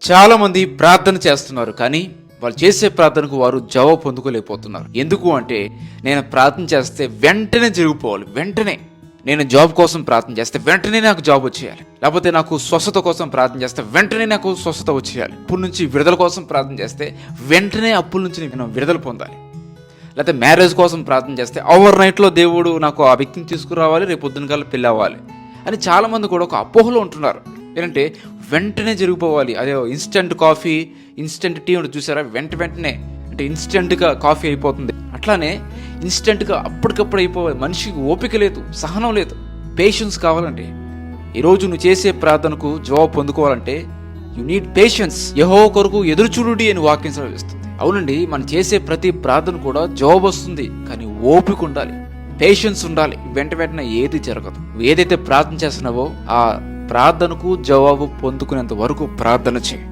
చాలా మంది ప్రార్థన చేస్తున్నారు, కానీ వాళ్ళు చేసే ప్రార్థనకు వారు జవాబు పొందుకోలేకపోతున్నారు. ఎందుకు అంటే, నేను ప్రార్థన చేస్తే వెంటనే జరిగిపోవాలి, వెంటనే నేను జాబ్ కోసం ప్రార్థన చేస్తే వెంటనే నాకు జాబ్ వచ్చేయాలి, లేకపోతే నాకు స్వస్థత కోసం ప్రార్థన చేస్తే వెంటనే నాకు స్వస్థత వచ్చేయాలి, అప్పుల నుంచి విడుదల కోసం ప్రార్థన చేస్తే వెంటనే అప్పుల నుంచి నేను విడుదల పొందాలి, లేకపోతే మ్యారేజ్ కోసం ప్రార్థన చేస్తే ఓవర్ నైట్లో దేవుడు నాకు ఆ వ్యక్తిని తీసుకురావాలి, రేపు పొద్దున కల్లా పెళ్ళి అవ్వాలి అని చాలామంది కూడా ఒక అపోహలో ఉంటున్నారు. ఏంటంటే వెంటనే జరిగిపోవాలి, అదే ఇన్స్టెంట్ కాఫీ ఇన్స్టెంట్ టీ ఉంటుంది చూసారా, వెంటనే అంటే ఇన్స్టెంట్గా కాఫీ అయిపోతుంది. అట్లానే ఇన్స్టెంట్గా అప్పటికప్పుడు అయిపోవాలి. మనిషికి ఓపిక లేదు, సహనం లేదు, పేషెన్స్ కావాలంటే. ఈరోజు నువ్వు చేసే ప్రార్థనకు జవాబు పొందుకోవాలంటే యు నీడ్ పేషెన్స్. యెహోవా కొరకు ఎదురు చూడుడి అని వాక్యం సెలవిస్తుంది. అవునండి, మనం చేసే ప్రతి ప్రార్థన కూడా జవాబు వస్తుంది, కానీ ఓపిక ఉండాలి, పేషెన్స్ ఉండాలి. వెంటనే ఏది జరగదు. నువ్వు ఏదైతే ప్రార్థన చేస్తున్నావో ఆ ప్రార్థనకు జవాబు పొందుకునేంత వరకు ప్రార్థన చేయి.